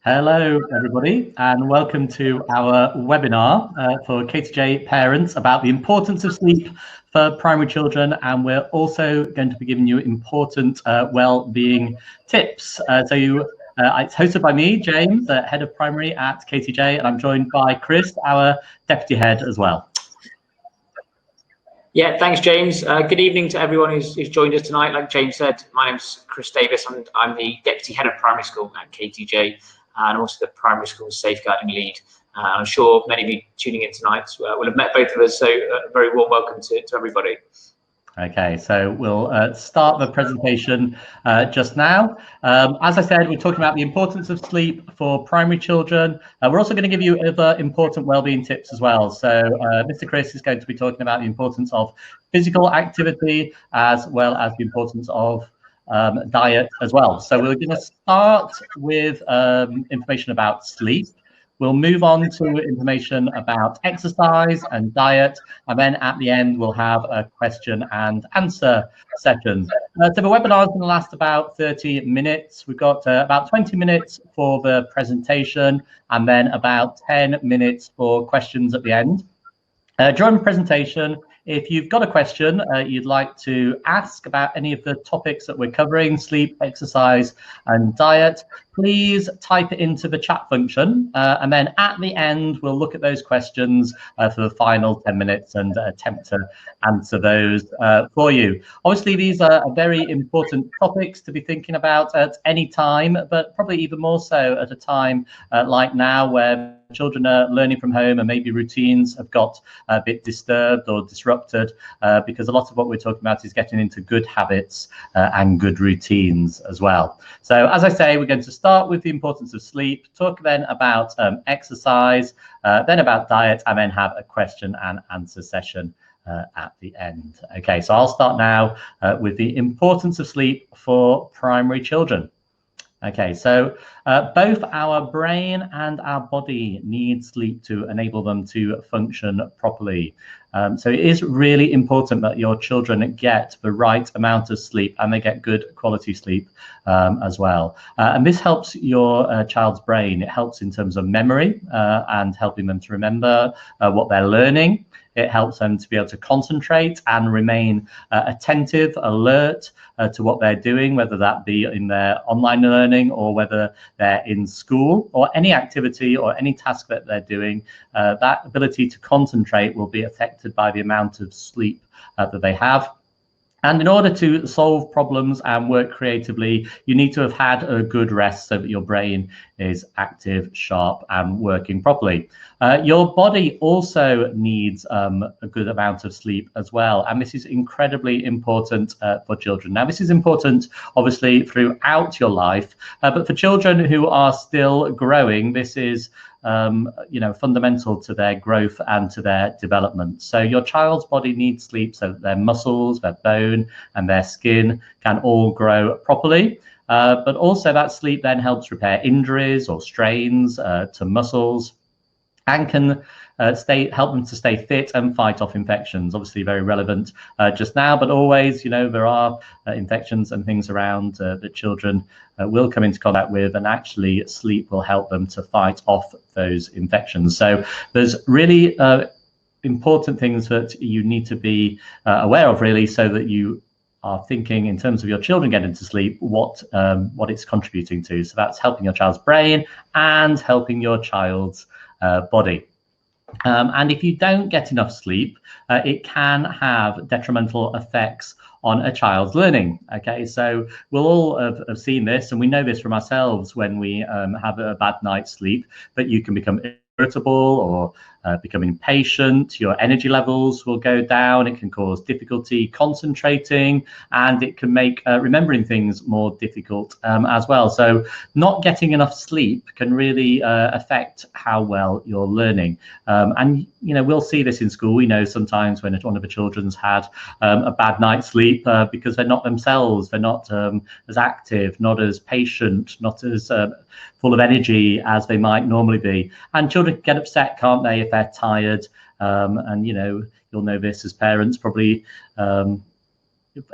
Hello, everybody, and welcome to our webinar for KTJ parents about the importance of sleep for primary children. And we're also going to be giving you important well-being tips. It's hosted by me, James, head of primary at KTJ, and I'm joined by Kris, our deputy head as well. Yeah, thanks, James. Good evening to everyone who's joined us tonight. Like James said, my name's Kris Davis, and I'm the deputy head of primary school at KTJ. And also the primary school safeguarding lead. I'm sure many of you tuning in tonight will have met both of us, so a very warm welcome to everybody. Okay, so we'll start the presentation just now. As I said, we're talking about the importance of sleep for primary children. We're also going to give you other important wellbeing tips as well. So Mr. Kris is going to be talking about the importance of physical activity as well as the importance of diet as well. So we're going to start with information about sleep. We'll move on to information about exercise and diet, and then at the end we'll have a question and answer session. So the webinar is going to last about 30 minutes. We've got about 20 minutes for the presentation and then about 10 minutes for questions at the end. During the presentation, if you've got a question you'd like to ask about any of the topics that we're covering, sleep, exercise, and diet, please type it into the chat function. And then at the end, we'll look at those questions for the final 10 minutes and attempt to answer those for you. Obviously, these are very important topics to be thinking about at any time, but probably even more so at a time like now where children are learning from home and maybe routines have got a bit disturbed or disrupted because a lot of what we're talking about is getting into good habits and good routines as well. So as I say, we're going to start with the importance of sleep, talk then about exercise, then about diet, and then have a question and answer session at the end. Okay, so I'll start now with the importance of sleep for primary children. Okay, so both our brain and our body need sleep to enable them to function properly. So it is really important that your children get the right amount of sleep and they get good quality sleep as well. And this helps your child's brain. It helps in terms of memory and helping them to remember what they're learning. It helps them to be able to concentrate and remain attentive, alert to what they're doing, whether that be in their online learning or whether they're in school or any activity or any task that they're doing. That ability to concentrate will be affected by the amount of sleep that they have. And in order to solve problems and work creatively, you need to have had a good rest so that your brain is active, sharp, and working properly. Your body also needs a good amount of sleep as well. And this is incredibly important for children. Now, this is important, obviously, throughout your life. But for children who are still growing, this is fundamental to their growth and to their development. So your child's body needs sleep so that their muscles, their bone, and their skin can all grow properly. But also that sleep then helps repair injuries or strains to muscles and can help them to stay fit and fight off infections. Obviously very relevant just now, but always, there are infections and things around that children will come into contact with, and actually sleep will help them to fight off those infections. So there's really important things that you need to be aware of, really, so that you are thinking in terms of your children getting to sleep, what it's contributing to. So that's helping your child's brain and helping your child's body. And if you don't get enough sleep, it can have detrimental effects on a child's learning. Okay, so we'll all have seen this, and we know this from ourselves when we have a bad night's sleep, that you can become irritable or become impatient. Your energy levels will go down. It can cause difficulty concentrating, and it can make remembering things more difficult as well. So not getting enough sleep can really affect how well you're learning. And we'll see this in school. We know sometimes when one of the children's had a bad night's sleep because they're not themselves, they're not as active, not as patient, not as full of energy as they might normally be. And children get upset, can't they, if they're tired? And you'll know this as parents probably.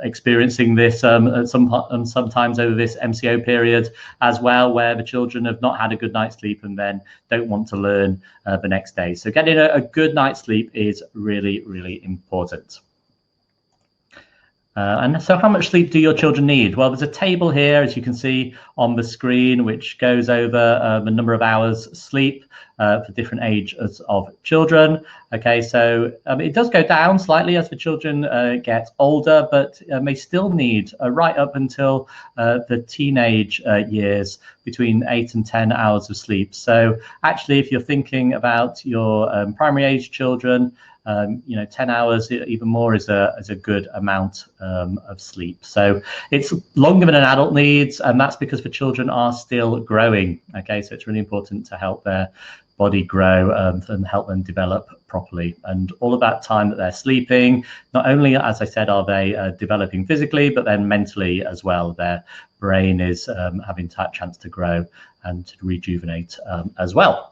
experiencing this sometimes over this MCO period as well, where the children have not had a good night's sleep and then don't want to learn the next day. So getting a good night's sleep is really, really important. And so how much sleep do your children need? Well, there's a table here, as you can see on the screen, which goes over the number of hours sleep for different ages of children. Okay, so it does go down slightly as the children get older, but they still need right up until the teenage years, between 8 and 10 hours of sleep. So actually, if you're thinking about your primary age children, 10 hours, even more, is a good amount of sleep. So it's longer than an adult needs, and that's because the children are still growing. Okay, so it's really important to help their body grow and help them develop properly. And all of that time that they're sleeping, not only, as I said, are they developing physically, but then mentally as well. Their brain is having that chance to grow and to rejuvenate as well.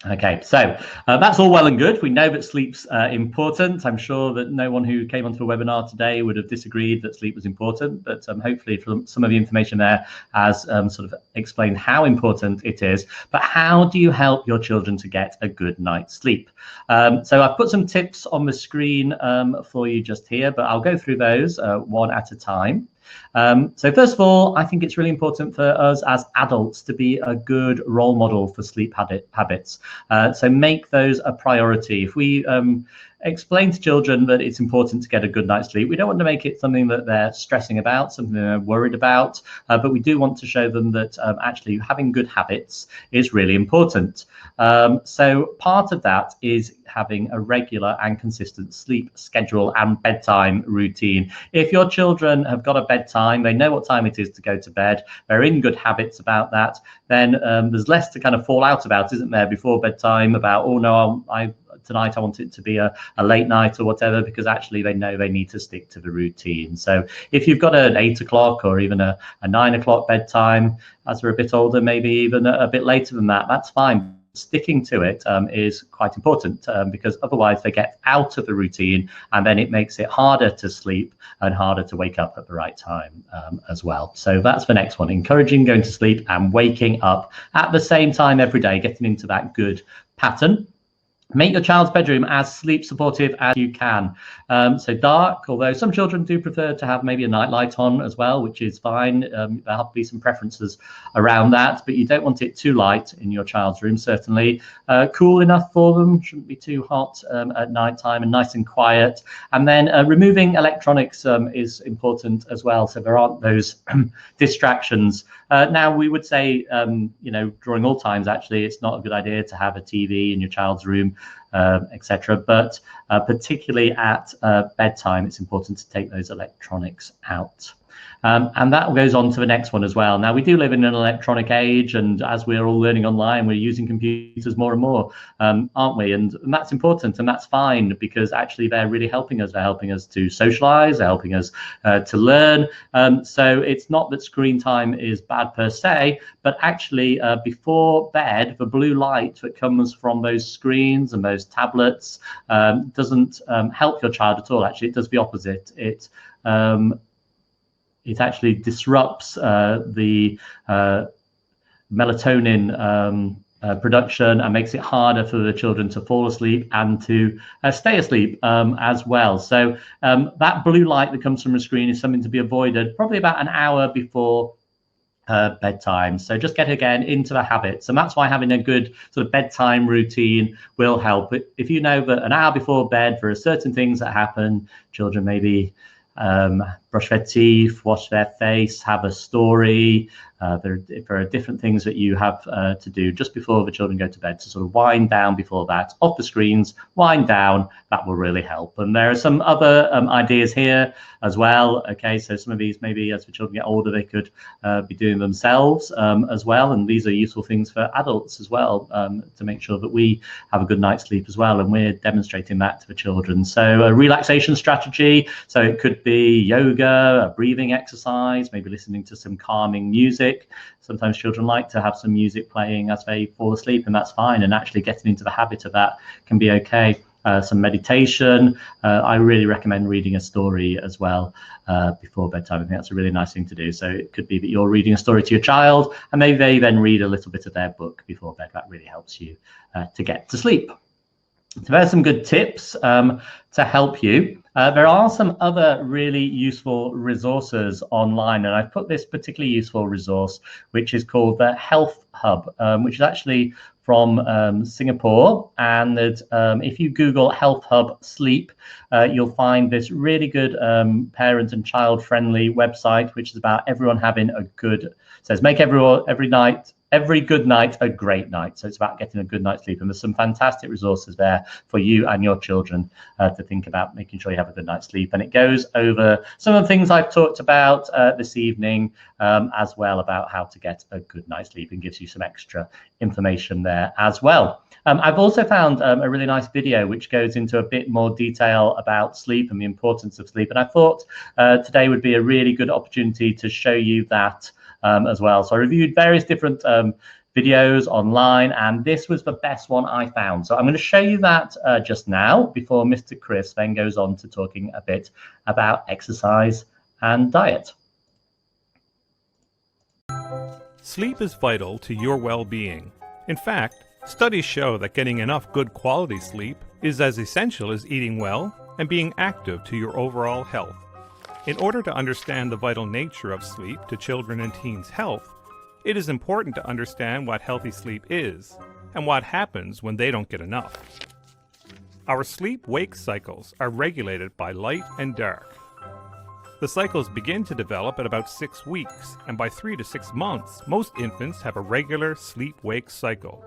Okay, so that's all well and good. We know that sleep's important. I'm sure that no one who came onto a webinar today would have disagreed that sleep was important, but hopefully from some of the information there has sort of explained how important it is. But how do you help your children to get a good night's sleep? So I've put some tips on the screen for you just here, but I'll go through those one at a time. So first of all, I think it's really important for us as adults to be a good role model for sleep habits. So make those a priority. If we explain to children that it's important to get a good night's sleep, we don't want to make it something that they're stressing about, something they're worried about, but we do want to show them that actually having good habits is really important. So part of that is having a regular and consistent sleep schedule and bedtime routine. If your children have got a bedtime, they know what time it is to go to bed, they're in good habits about that, then there's less to kind of fall out about, isn't there, before bedtime about, oh no, tonight I want it to be a late night or whatever, because actually they know they need to stick to the routine. So if you've got an 8 o'clock or even a 9 o'clock bedtime, as they're a bit older, maybe even a bit later than that, that's fine. Sticking to it is quite important because otherwise they get out of the routine, and then it makes it harder to sleep and harder to wake up at the right time as well. So that's the next one, encouraging going to sleep and waking up at the same time every day, getting into that good pattern. Make your child's bedroom as sleep supportive as you can. So dark, although some children do prefer to have maybe a night light on as well, which is fine. There'll be some preferences around that, but you don't want it too light in your child's room, certainly. Cool enough for them, shouldn't be too hot at night time, and nice and quiet. And then removing electronics is important as well, so there aren't those distractions. Now, we would say, during all times, actually, it's not a good idea to have a TV in your child's room, etc. But particularly at bedtime, it's important to take those electronics out. And that goes on to the next one as well. Now, we do live in an electronic age, and as we're all learning online, we're using computers more and more, aren't we? And that's important, and that's fine, because actually they're really helping us. They're helping us to socialize, they're helping us to learn. So it's not that screen time is bad per se, but actually before bed, the blue light that comes from those screens and those tablets doesn't help your child at all. Actually, it does the opposite. It actually disrupts the melatonin production and makes it harder for the children to fall asleep and to stay asleep as well. So that blue light that comes from the screen is something to be avoided probably about an hour before bedtime. So just get again into the habits, and that's why having a good sort of bedtime routine will help. If you know that an hour before bed there are certain things that happen, children maybe brush their teeth, wash their face, have a story. There are different things that you have to do just before the children go to bed to sort of wind down before that, off the screens, wind down. That will really help. And there are some other ideas here as well. Okay, so some of these maybe as the children get older, they could be doing themselves as well. And these are useful things for adults as well, to make sure that we have a good night's sleep as well. And we're demonstrating that to the children. So a relaxation strategy. So it could be yoga, a breathing exercise, maybe listening to some calming music. Sometimes children like to have some music playing as they fall asleep, and that's fine. And actually getting into the habit of that can be okay some meditation. I really recommend reading a story as well before bedtime. I think that's a really nice thing to do. So it could be that you're reading a story to your child and maybe they then read a little bit of their book before bed. That really helps you to get to sleep. So there's some good tips to help you. There are some other really useful resources online, and I've put this particularly useful resource, which is called the Health Hub, which is actually from Singapore. And if you Google Health Hub Sleep, you'll find this really good parent and child friendly website, which is about everyone having a good, says make every good night a great night. So it's about getting a good night's sleep. And there's some fantastic resources there for you and your children to think about making sure you have a good night's sleep. And it goes over some of the things I've talked about this evening, as well, about how to get a good night's sleep, and gives you some extra information there as well. I've also found a really nice video which goes into a bit more detail about sleep and the importance of sleep. And I thought today would be a really good opportunity to show you that as well. So I reviewed various different videos online, and this was the best one I found. So I'm going to show you that just now before Mr. Kris then goes on to talking a bit about exercise and diet. Sleep is vital to your well-being. In fact, studies show that getting enough good quality sleep is as essential as eating well and being active to your overall health. In order to understand the vital nature of sleep to children and teens' health, it is important to understand what healthy sleep is and what happens when they don't get enough. Our sleep-wake cycles are regulated by light and dark. The cycles begin to develop at about 6 weeks, and by 3 to 6 months, most infants have a regular sleep-wake cycle.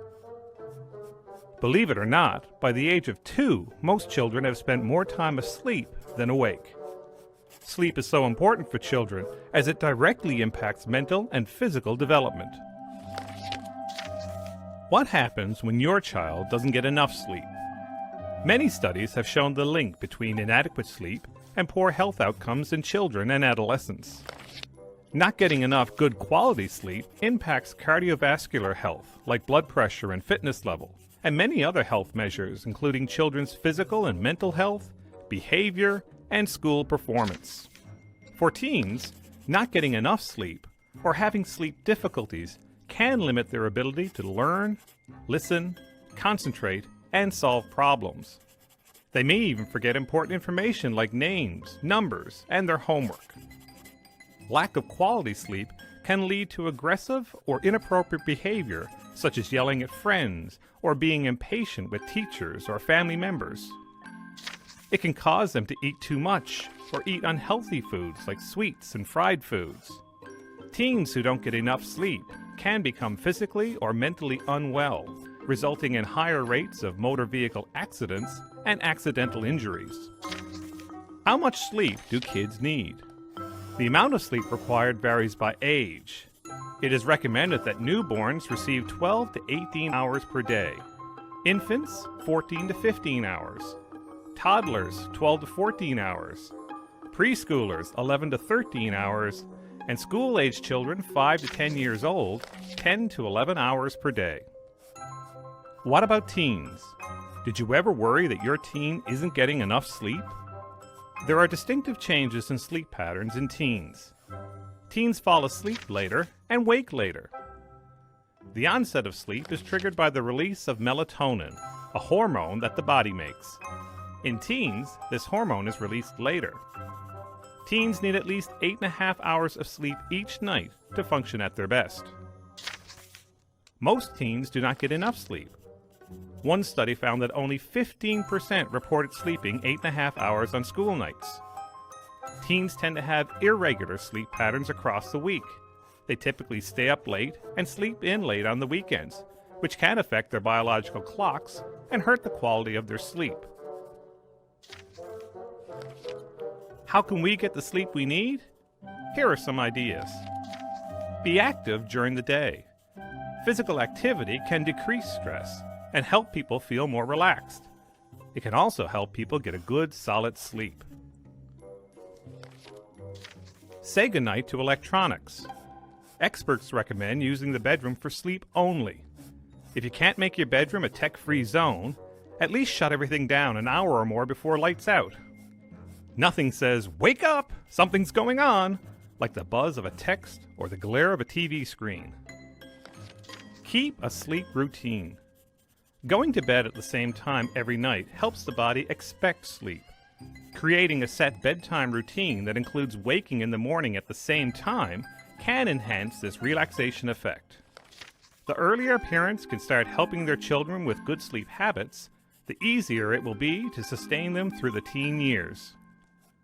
Believe it or not, by the age of 2, most children have spent more time asleep than awake. Sleep is so important for children as it directly impacts mental and physical development. What happens when your child doesn't get enough sleep? Many studies have shown the link between inadequate sleep and poor health outcomes in children and adolescents. Not getting enough good quality sleep impacts cardiovascular health, like blood pressure and fitness level, and many other health measures, including children's physical and mental health, behavior, and school performance. For teens, not getting enough sleep or having sleep difficulties can limit their ability to learn, listen, concentrate, and solve problems. They may even forget important information like names, numbers, and their homework. Lack of quality sleep can lead to aggressive or inappropriate behavior, such as yelling at friends or being impatient with teachers or family members. It can cause them to eat too much or eat unhealthy foods like sweets and fried foods. Teens who don't get enough sleep can become physically or mentally unwell, resulting in higher rates of motor vehicle accidents and accidental injuries. How much sleep do kids need? The amount of sleep required varies by age. It is recommended that newborns receive 12 to 18 hours per day, infants 14 to 15 hours, toddlers 12 to 14 hours, preschoolers 11 to 13 hours, and school-age children 5 to 10 years old 10 to 11 hours per day. What about teens? Did you ever worry that your teen isn't getting enough sleep? There are distinctive changes in sleep patterns in teens. Teens fall asleep later and wake later. The onset of sleep is triggered by the release of melatonin, a hormone that the body makes. In teens, this hormone is released later. Teens need at least 8.5 hours of sleep each night to function at their best. Most teens do not get enough sleep. One study found that only 15% reported sleeping 8.5 hours on school nights. Teens tend to have irregular sleep patterns across the week. They typically stay up late and sleep in late on the weekends, which can affect their biological clocks and hurt the quality of their sleep. How can we get the sleep we need? Here are some ideas. Be active during the day. Physical activity can decrease stress and help people feel more relaxed. It can also help people get a good, solid sleep. Say goodnight to electronics. Experts recommend using the bedroom for sleep only. If you can't make your bedroom a tech-free zone, At least shut everything down an hour or more before lights out. Nothing says, "Wake up! Something's going on!" like the buzz of a text or the glare of a TV screen. Keep a sleep routine. Going to bed at the same time every night helps the body expect sleep. Creating a set bedtime routine that includes waking in the morning at the same time can enhance this relaxation effect. The earlier parents can start helping their children with good sleep habits, the easier it will be to sustain them through the teen years.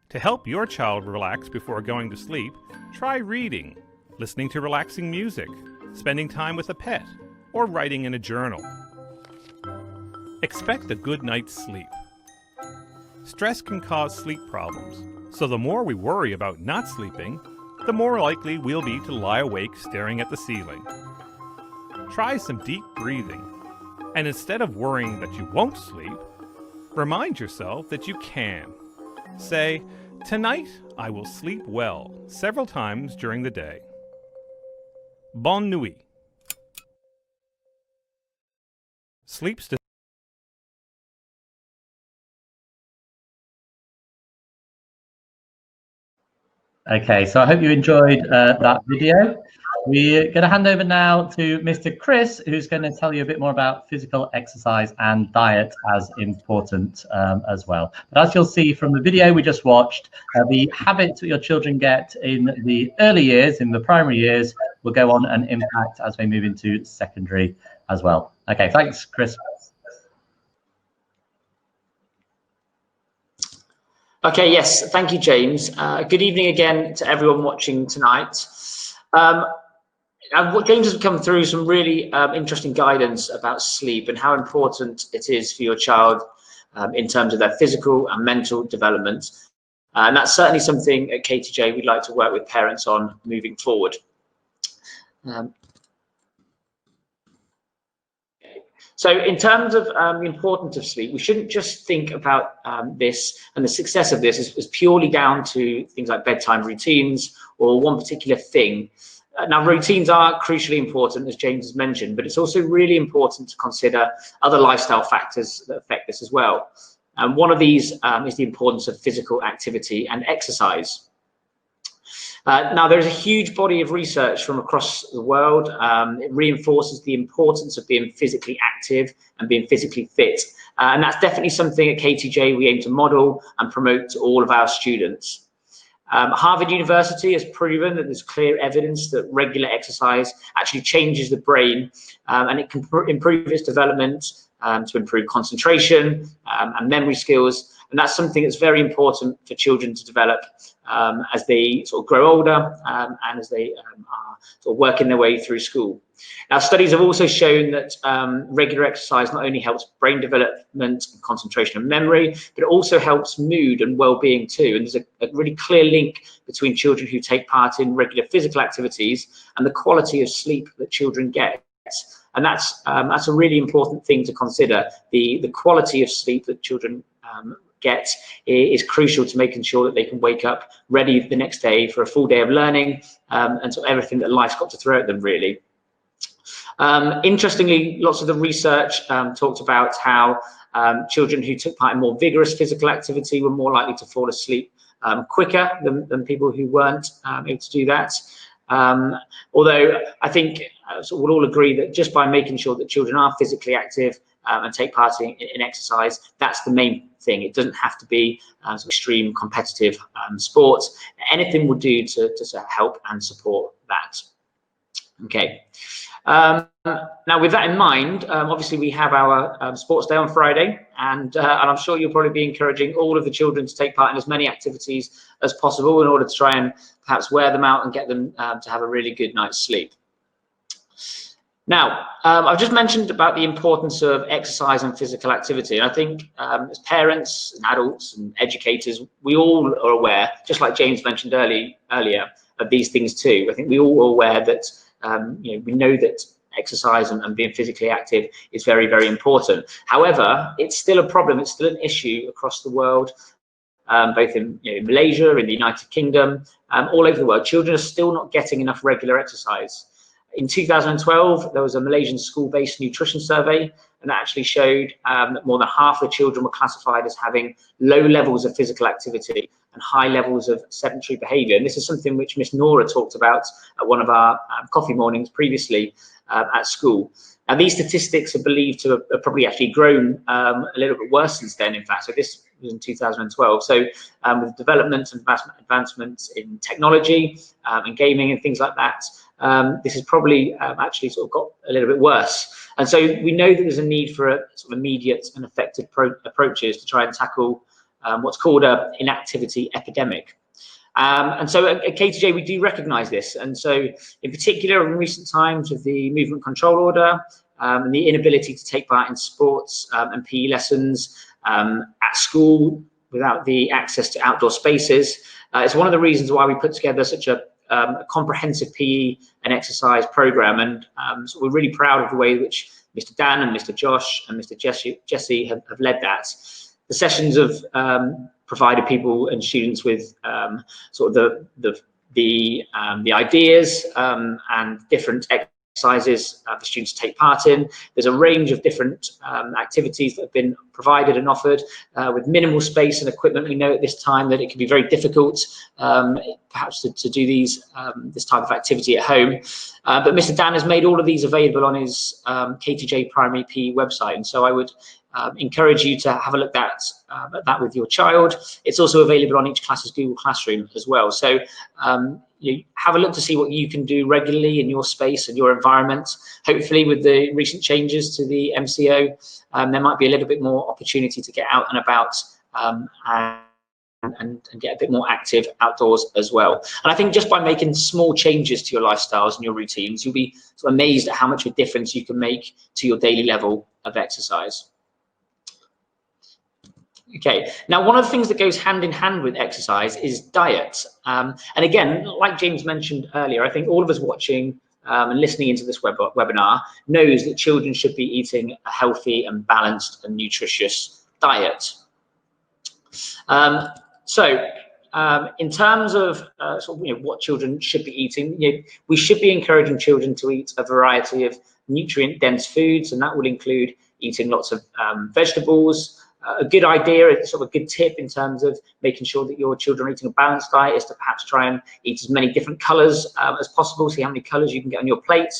To help your child relax before going to sleep, try reading, listening to relaxing music, spending time with a pet, or writing in a journal. Expect a good night's sleep. Stress can cause sleep problems, so the more we worry about not sleeping, the more likely we'll be to lie awake staring at the ceiling. Try some deep breathing, and instead of worrying that you won't sleep, remind yourself that you can. Say, "Tonight I will sleep well," several times during the day. Bonne nuit. Sleep Okay, so I hope you enjoyed that video. We're going to hand over now to Mr. Kris, who's going to tell you a bit more about physical exercise and diet as important as well. But as you'll see from the video we just watched, the habits that your children get in the early years, in the primary years, will go on and impact as they move into secondary as well. Okay, thanks, Kris. Okay, yes, thank you, James. Good evening again to everyone watching tonight. James has come through some really interesting guidance about sleep and how important it is for your child in terms of their physical and mental development. And that's certainly something at KTJ we'd like to work with parents on moving forward. So in terms of the importance of sleep, we shouldn't just think about this and the success of this as purely down to things like bedtime routines or one particular thing. Now, routines are crucially important, as James has mentioned, but it's also really important to consider other lifestyle factors that affect this as well. And one of these is the importance of physical activity and exercise. Now, there's a huge body of research from across the world. It reinforces the importance of being physically active and being physically fit. And that's definitely something at KTJ we aim to model and promote to all of our students. Harvard University has proven that there's clear evidence that regular exercise actually changes the brain and it can improve its development to improve concentration and memory skills. And that's something that's very important for children to develop as they sort of grow older and as they are sort of working their way through school. Now, studies have also shown that regular exercise not only helps brain development, concentration and memory, but it also helps mood and well-being too. And there's a really clear link between children who take part in regular physical activities and the quality of sleep that children get. And that's a really important thing to consider. The quality of sleep that children get is crucial to making sure that they can wake up ready the next day for a full day of learning and so everything that life's got to throw at them, really. Interestingly, lots of the research talked about how children who took part in more vigorous physical activity were more likely to fall asleep quicker than people who weren't able to do that. Although I think we'll all agree that just by making sure that children are physically active and take part in exercise, that's the main thing. It doesn't have to be extreme competitive sports. Anything will do to help and support that. Okay. Now, with that in mind, obviously we have our sports day on Friday, and I'm sure you'll probably be encouraging all of the children to take part in as many activities as possible in order to try and perhaps wear them out and get them to have a really good night's sleep. Now, I've just mentioned about the importance of exercise and physical activity. And I think as parents and adults and educators, we all are aware, just like James mentioned earlier, of these things too. I think we all are aware that we know that exercise and being physically active is very, very important. However, it's still a problem. It's still an issue across the world, both in Malaysia, in the United Kingdom, all over the world. Children are still not getting enough regular exercise. In 2012, there was a Malaysian school-based nutrition survey, and that actually showed that more than half of the children were classified as having low levels of physical activity and high levels of sedentary behaviour. And this is something which Miss Nora talked about at one of our coffee mornings previously at school. Now, these statistics are believed to have probably actually grown a little bit worse since then, in fact. So this was in 2012. So with development and advancements in technology and gaming and things like that, this has probably actually sort of got a little bit worse. And so we know that there's a need for a sort of immediate and effective approaches to try and tackle what's called an inactivity epidemic. And so at KTJ, we do recognise this. And so in particular, in recent times with the movement control order and the inability to take part in sports and PE lessons at school without the access to outdoor spaces, it's one of the reasons why we put together such a comprehensive PE and exercise program. And so we're really proud of the way in which Mr. Dan and Mr. Josh and Mr. Jesse have led that. The sessions have provided people and students with sort of the ideas and different exercises for students to take part in. There's a range of different activities that have been provided and offered with minimal space and equipment. We know at this time that it can be very difficult perhaps to do this type of activity at home. But Mr. Dan has made all of these available on his KTJ Primary PE website, and so I would encourage you to have a look at that with your child. It's also available on each class's Google Classroom as well. So you have a look to see what you can do regularly in your space and your environment. Hopefully with the recent changes to the MCO, there might be a little bit more opportunity to get out and about and get a bit more active outdoors as well. And I think just by making small changes to your lifestyles and your routines, you'll be sort of amazed at how much of a difference you can make to your daily level of exercise. Okay, now one of the things that goes hand in hand with exercise is diet. And again, like James mentioned earlier, I think all of us watching and listening into this webinar knows that children should be eating a healthy and balanced and nutritious diet. In terms of what children should be eating, we should be encouraging children to eat a variety of nutrient-dense foods, and that will include eating lots of vegetables. A good idea, sort of a good tip in terms of making sure that your children are eating a balanced diet is to perhaps try and eat as many different colours as possible, see how many colours you can get on your plate.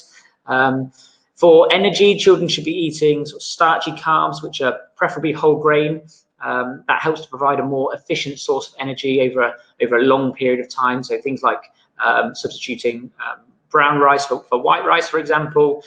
For energy, children should be eating sort of starchy carbs, which are preferably whole grain. That helps to provide a more efficient source of energy over a long period of time. So things like substituting brown rice for white rice, for example,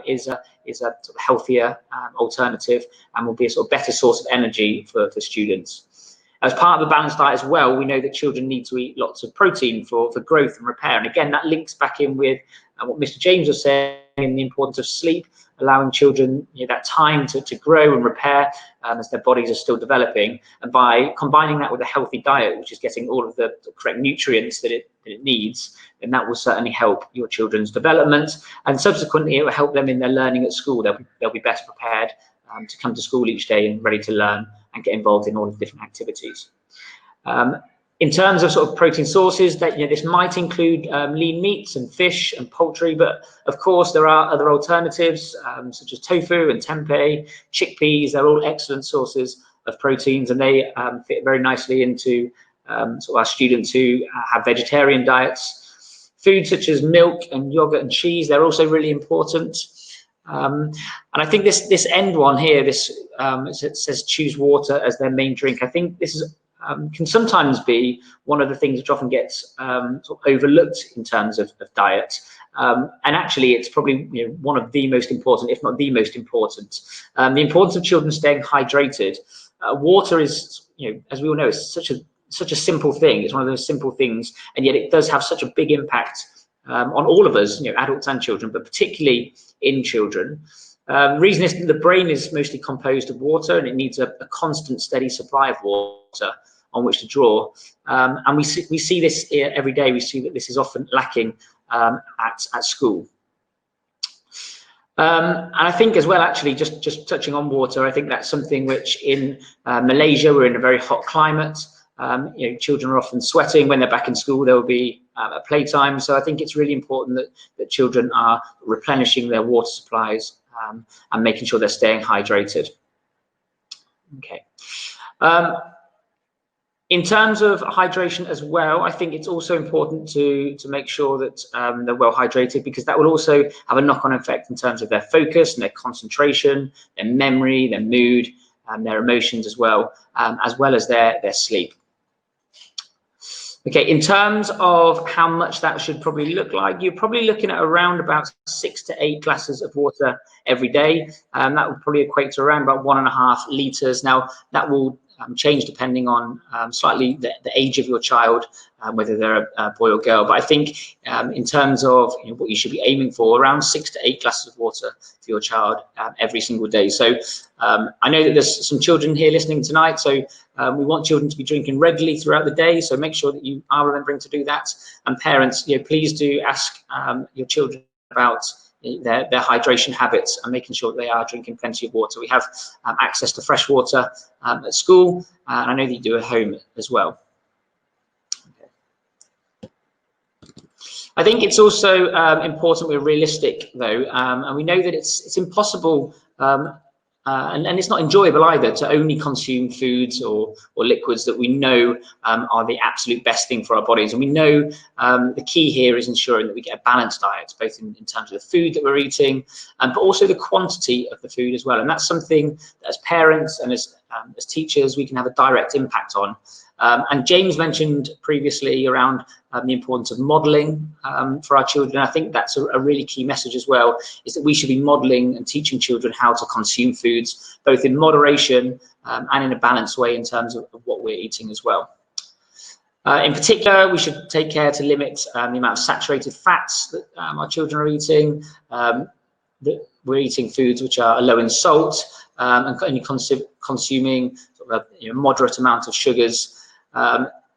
is a sort of healthier alternative and will be a sort of better source of energy for students. As part of the balanced diet as well, we know that children need to eat lots of protein for growth and repair. And again, that links back in with what Mr. James was saying, the importance of sleep, allowing children that time to grow and repair as their bodies are still developing. And by combining that with a healthy diet, which is getting all of the correct nutrients that it needs, then that will certainly help your children's development. And subsequently, it will help them in their learning at school. They'll be better prepared to come to school each day and ready to learn and get involved in all of the different activities. In terms of sort of protein sources, that this might include lean meats and fish and poultry, but of course there are other alternatives such as tofu and tempeh, chickpeas. They're all excellent sources of proteins, and they fit very nicely into sort of our students who have vegetarian diets. Foods such as milk and yogurt and cheese, they're also really important. And I think this end one here, it says choose water as their main drink. I think this is can sometimes be one of the things which often gets sort of overlooked in terms of diet. And actually, it's probably one of the most important, if not the most important. The importance of children staying hydrated. Water is, as we all know, is such a simple thing. It's one of those simple things, and yet it does have such a big impact on all of us, adults and children, but particularly in children. Reason is that the brain is mostly composed of water, and it needs a constant, steady supply of water on which to draw. And we see this every day. We see that this is often lacking at school. And I think as well, actually, just touching on water, I think that's something which in Malaysia, we're in a very hot climate. Children are often sweating. When they're back in school, there will be a playtime. So I think it's really important that children are replenishing their water supplies and making sure they're staying hydrated. Okay. In terms of hydration as well, I think it's also important to make sure that they're well hydrated, because that will also have a knock-on effect in terms of their focus and their concentration, their memory, their mood, their emotions as well as their sleep. Okay, in terms of how much that should probably look like, you're probably looking at around about 6 to 8 glasses of water every day. That would probably equate to around about 1.5 litres. Now, that will change depending on slightly the age of your child, whether they're a boy or girl. But I think in terms of what you should be aiming for, around 6 to 8 glasses of water for your child every single day. So I know that there's some children here listening tonight, so we want children to be drinking regularly throughout the day. So make sure that you are remembering to do that. And parents, please do ask your children about their hydration habits and making sure that they are drinking plenty of water. We have access to fresh water at school, and I know that you do at home as well. Okay. I think it's also important we're realistic, though, and we know that it's impossible and it's not enjoyable either to only consume foods or liquids that we know are the absolute best thing for our bodies. And we know the key here is ensuring that we get a balanced diet, both in terms of the food that we're eating, but also the quantity of the food as well. And that's something that as parents and as teachers, we can have a direct impact on. And James mentioned previously around the importance of modelling for our children. I think that's a really key message as well, is that we should be modelling and teaching children how to consume foods, both in moderation and in a balanced way in terms of what we're eating as well. In particular, we should take care to limit the amount of saturated fats that our children are eating. That we're eating foods which are low in salt and only consuming sort of a moderate amount of sugars.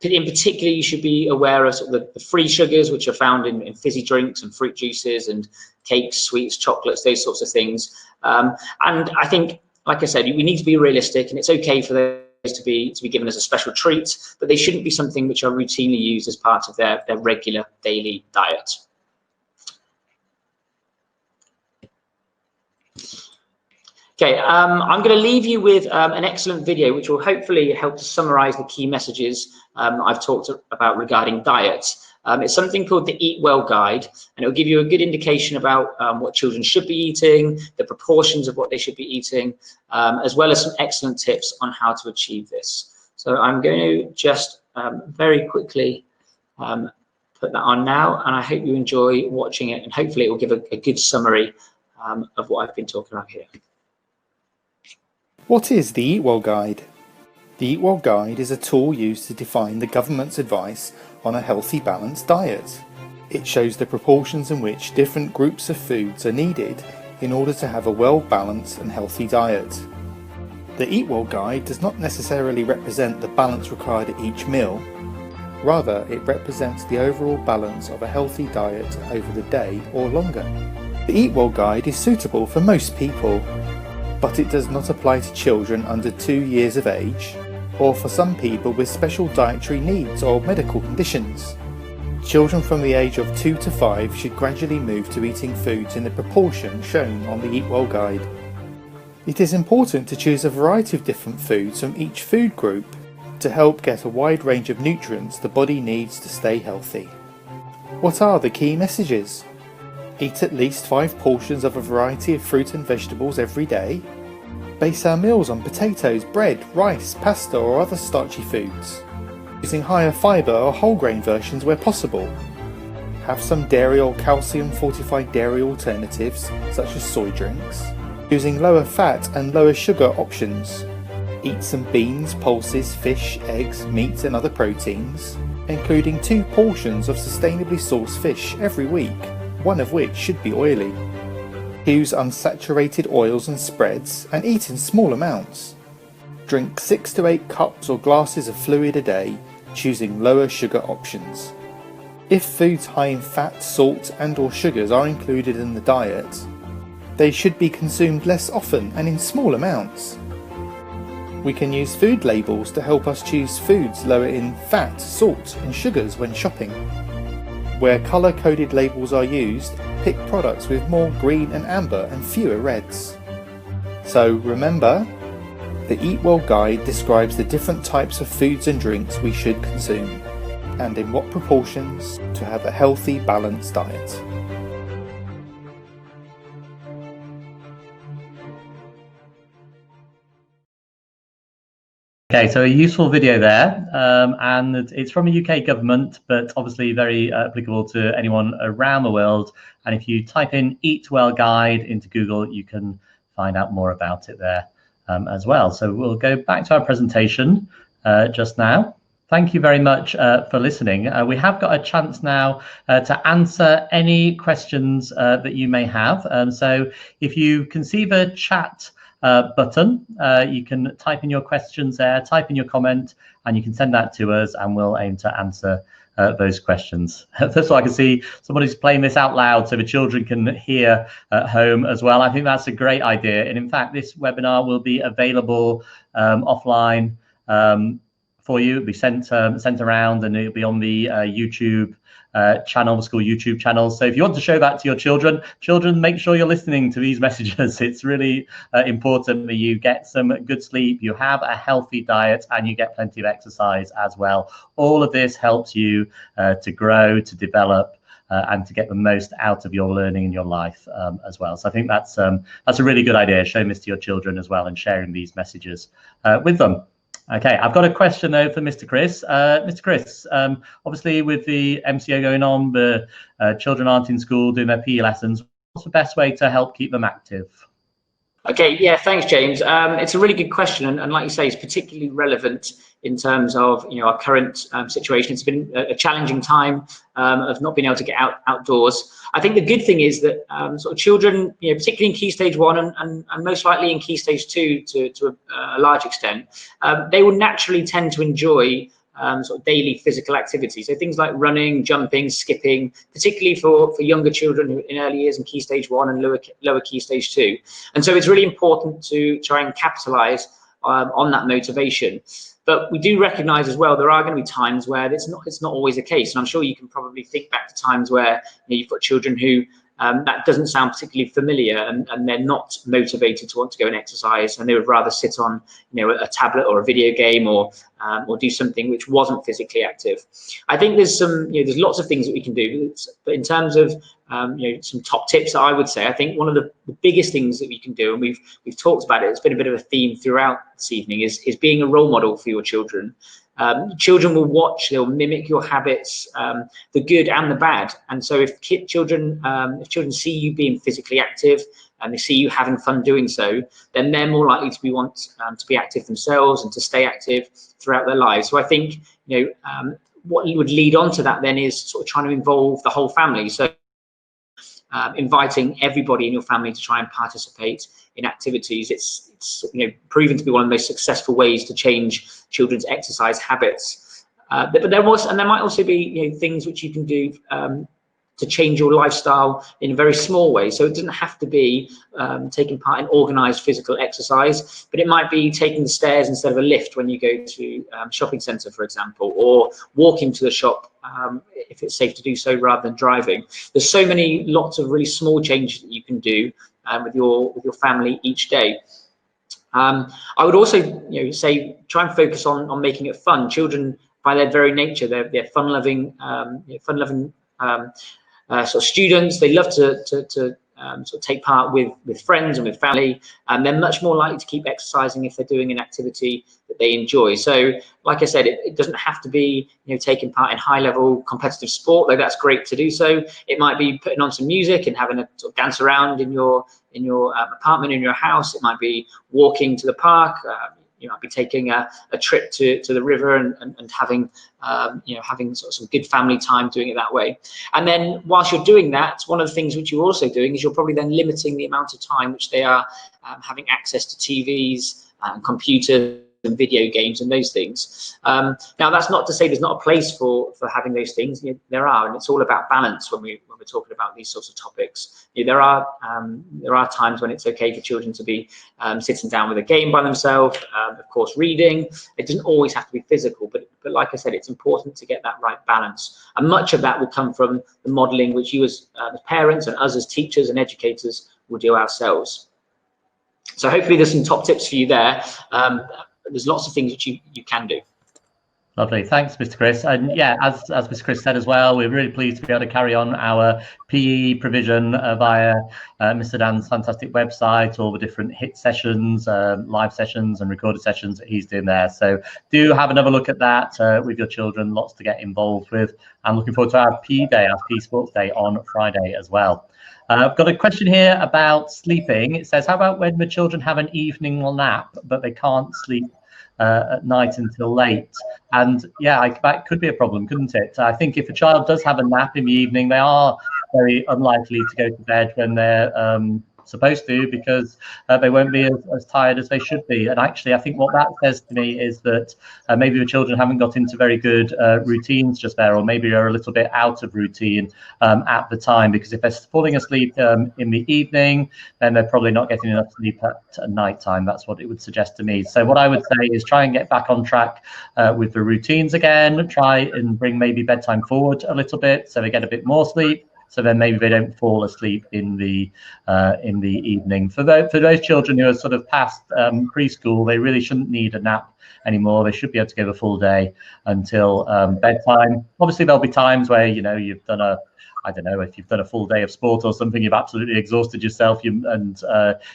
In particular, you should be aware of sort of the free sugars, which are found in fizzy drinks and fruit juices and cakes, sweets, chocolates, those sorts of things. And I think, like I said, we need to be realistic, and it's okay for those to be given as a special treat, but they shouldn't be something which are routinely used as part of their regular daily diet. Okay, I'm going to leave you with an excellent video which will hopefully help to summarize the key messages I've talked about regarding diet. It's something called the Eat Well Guide, and it'll give you a good indication about what children should be eating, the proportions of what they should be eating, as well as some excellent tips on how to achieve this. So I'm going to just very quickly put that on now, and I hope you enjoy watching it, and hopefully it will give a good summary of what I've been talking about here. What is the Eat Well Guide? The Eat Well Guide is a tool used to define the government's advice on a healthy, balanced diet. It shows the proportions in which different groups of foods are needed in order to have a well-balanced and healthy diet. The Eat Well Guide does not necessarily represent the balance required at each meal. Rather, it represents the overall balance of a healthy diet over the day or longer. The Eat Well Guide is suitable for most people, but it does not apply to children under 2 years of age, or for some people with special dietary needs or medical conditions. Children from the age of 2 to 5 should gradually move to eating foods in the proportion shown on the Eat Well Guide. It is important to choose a variety of different foods from each food group to help get a wide range of nutrients the body needs to stay healthy. What are the key messages? Eat at least 5 portions of a variety of fruit and vegetables every day. Base our meals on potatoes, bread, rice, pasta or other starchy foods, using higher fibre or whole grain versions where possible. Have some dairy or calcium fortified dairy alternatives such as soy drinks, using lower fat and lower sugar options. Eat some beans, pulses, fish, eggs, meat and other proteins, including 2 portions of sustainably sourced fish every week, one of which should be oily. Use unsaturated oils and spreads and eat in small amounts. Drink 6 to 8 cups or glasses of fluid a day, choosing lower sugar options. If foods high in fat, salt and or sugars are included in the diet, they should be consumed less often and in small amounts. We can use food labels to help us choose foods lower in fat, salt and sugars when shopping. Where colour-coded labels are used, pick products with more green and amber and fewer reds. So remember, the Eat Well guide describes the different types of foods and drinks we should consume, and in what proportions to have a healthy, balanced diet. Okay, so a useful video there, and it's from the UK government, but obviously very applicable to anyone around the world. And if you type in Eat Well Guide into Google, you can find out more about it there as well. So we'll go back to our presentation just now. Thank you very much for listening. We have got a chance now to answer any questions that you may have. So if you can see the chat button, you can type in your questions there, type in your comment, and you can send that to us, and we'll aim to answer those questions. First of all, I can see somebody's playing this out loud so the children can hear at home as well. I think that's a great idea. And in fact, this webinar will be available offline for you. It'll be sent around, and it'll be on the YouTube channel, the school YouTube channel. So if you want to show that to your children, make sure you're listening to these messages. It's really important that you get some good sleep, you have a healthy diet, and you get plenty of exercise as well. All of this helps you to grow, to develop, and to get the most out of your learning in your life as well. So I think that's a really good idea, showing this to your children as well and sharing these messages with them. Okay, I've got a question though for Mr. Kris. Mr. Kris, obviously with the MCO going on, the children aren't in school doing their PE lessons. What's the best way to help keep them active? Okay, yeah, thanks, James. It's a really good question, and like you say, it's particularly relevant in terms of our current situation. It's been a challenging time of not being able to get outdoors. I think the good thing is that sort of children, particularly in Key Stage 1 and most likely in Key Stage 2 to a large extent, they will naturally tend to enjoy sort of daily physical activity. So things like running, jumping, skipping, particularly for younger children in early years in Key Stage 1 and lower Key Stage 2. And so it's really important to try and capitalize on that motivation. But we do recognize as well, there are going to be times where it's not always the case. And I'm sure you can probably think back to times where you've got children who that doesn't sound particularly familiar, and they're not motivated to want to go and exercise, and they would rather sit on a tablet or a video game or do something which wasn't physically active. I think there's there's lots of things that we can do, but in terms of some top tips that I would say, I think one of the biggest things that we can do, and we've talked about it, it's been a bit of a theme throughout this evening, is being a role model for your children. Children will watch, they'll mimic your habits, the good and the bad. And so if children see you being physically active and they see you having fun doing so, then they're more likely to want to be active themselves and to stay active throughout their lives. So I think what would lead on to that then is sort of trying to involve the whole family. So inviting everybody in your family to try and participate in activities. It's proven to be one of the most successful ways to change children's exercise habits. But there might also be things which you can do to change your lifestyle in a very small way. So it doesn't have to be taking part in organized physical exercise, but it might be taking the stairs instead of a lift when you go to shopping center, for example, or walking to the shop if it's safe to do so rather than driving. There's lots of really small changes that you can do with your family each day. I would also say try and focus on making it fun. Children, by their very nature, they're fun-loving sort of students. They love to sort of take part with friends and with family, and they're much more likely to keep exercising if they're doing an activity that they enjoy. So like I said, it doesn't have to be taking part in high-level competitive sport, though that's great to do so. It might be putting on some music and having a sort of dance around in your apartment, in your house. It might be walking to the park. You might be taking a trip to the river and having having sort of some good family time doing it that way. And then whilst you're doing that, one of the things which you're also doing is you're probably then limiting the amount of time which they are having access to TVs and computers and video games and those things. Now, that's not to say there's not a place for having those things. There are, and it's all about balance when we're talking about these sorts of topics. There are times when it's okay for children to be sitting down with a game by themselves. Of course, reading. It doesn't always have to be physical, but like I said, it's important to get that right balance. And much of that will come from the modelling which you as parents and us as teachers and educators will do ourselves. So hopefully there's some top tips for you there. There's lots of things that you can do. Lovely, thanks, Mr. Kris. And yeah, as Mr. Kris said as well, we're really pleased to be able to carry on our PE provision via Mr. Dan's fantastic website, all the different HIT sessions, live sessions and recorded sessions that he's doing there. So do have another look at that with your children, lots to get involved with. I'm looking forward to our PE day, our PE Sports Day on Friday as well. I've got a question here about sleeping. It says, how about when the children have an evening nap, but they can't sleep at night until late? And yeah, that could be a problem, couldn't it? I think if a child does have a nap in the evening, they are very unlikely to go to bed when they're supposed to, because they won't be as tired as they should be. And actually, I think what that says to me is that maybe the children haven't got into very good routines just there, or maybe are a little bit out of routine at the time, because if they're falling asleep in the evening, then they're probably not getting enough sleep at night time. That's what it would suggest to me. So what I would say is try and get back on track with the routines again, try and bring maybe bedtime forward a little bit so they get a bit more sleep. So then maybe they don't fall asleep in the evening. For those children who are sort of past preschool, they really shouldn't need a nap anymore. They should be able to go the full day until bedtime. Obviously, there'll be times where, you know, you've done I don't know, if you've done a full day of sport or something, you've absolutely exhausted yourself, and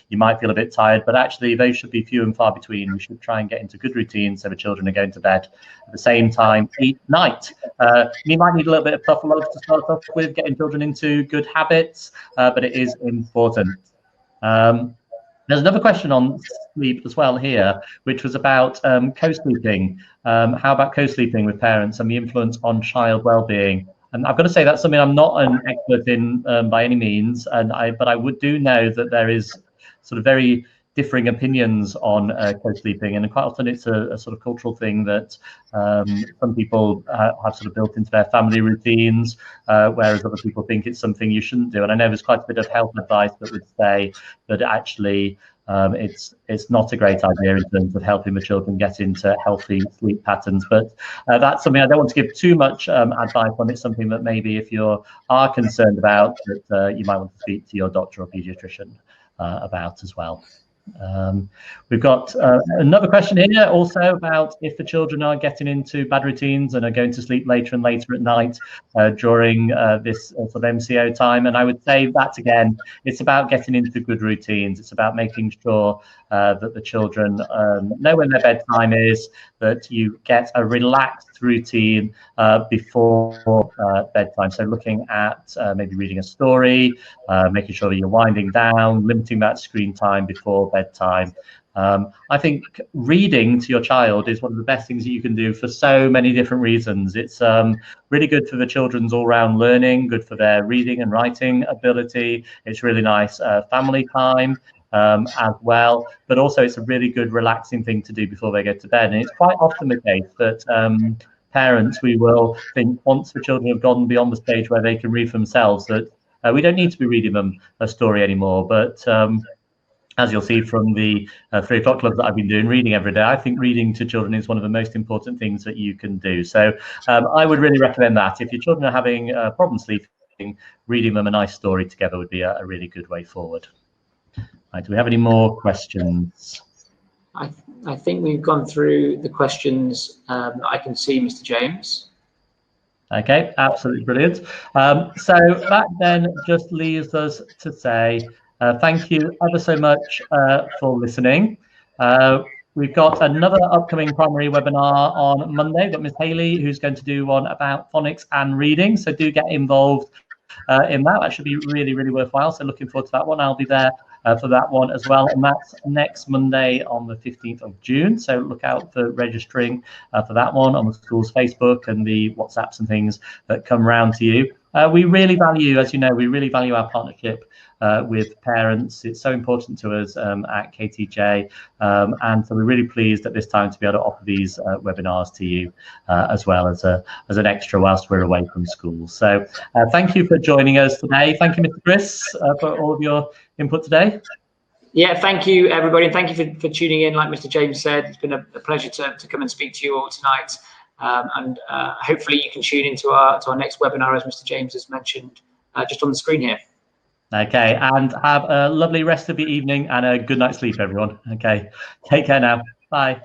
you might feel a bit tired, but actually those should be few and far between. We should try and get into good routines so the children are going to bed at the same time each night. You might need a little bit of tough love to start off with, getting children into good habits, but it is important. There's another question on sleep as well here, which was about co-sleeping. How about co-sleeping with parents and the influence on child well-being? And I've got to say that's something I'm not an expert in by any means, but I do know that there is sort of very differing opinions on co-sleeping, and quite often it's a sort of cultural thing that some people have sort of built into their family routines, whereas other people think it's something you shouldn't do. And I know there's quite a bit of health advice that would say that actually it's not a great idea in terms of helping the children get into healthy sleep patterns. But that's something I don't want to give too much advice on. It's something that maybe if you are concerned about, that you might want to speak to your doctor or pediatrician about as well. We've got another question here also about if the children are getting into bad routines and are going to sleep later and later at night during this sort of MCO time. And I would say that again, it's about getting into good routines. It's about making sure that the children know when their bedtime is, that you get a relaxed routine before bedtime. So looking at maybe reading a story, making sure that you're winding down, limiting that screen time before bedtime. I think reading to your child is one of the best things that you can do for so many different reasons. It's really good for the children's all-round learning, good for their reading and writing ability. It's really nice family time as well, but also it's a really good relaxing thing to do before they go to bed. And it's quite often the case that parents, we will think once the children have gone beyond the stage where they can read for themselves, that we don't need to be reading them a story anymore. But as you'll see from the 3 o'clock clubs that I've been doing, reading every day, I think reading to children is one of the most important things that you can do. So I would really recommend that. If your children are having problems sleeping, reading them a nice story together would be a really good way forward. Right, do we have any more questions? I think we've gone through the questions that I can see, Mr. James. Okay, absolutely brilliant. So that then just leaves us to say thank you ever so much for listening. We've got another upcoming primary webinar on Monday. We've got Miss Haley, who's going to do one about phonics and reading. So do get involved in that. That should be really, really worthwhile. So looking forward to that one. I'll be there for that one as well. And that's next Monday on the 15th of June. So look out for registering for that one on the school's Facebook and the WhatsApps and things that come round to you. We really value, as you know, we really value our partnership with parents. It's so important to us at KTJ, and so we're really pleased at this time to be able to offer these webinars to you as well as an extra whilst we're away from school. So thank you for joining us today. Thank you, Mr. Kris, for all of your input today. Yeah, thank you, everybody. And thank you for tuning in. Like Mr. James said, it's been a pleasure to come and speak to you all tonight. And hopefully you can tune into our next webinar, as Mr. James has mentioned, just on the screen here. Okay, and have a lovely rest of the evening and a good night's sleep, everyone. Okay, take care now. Bye.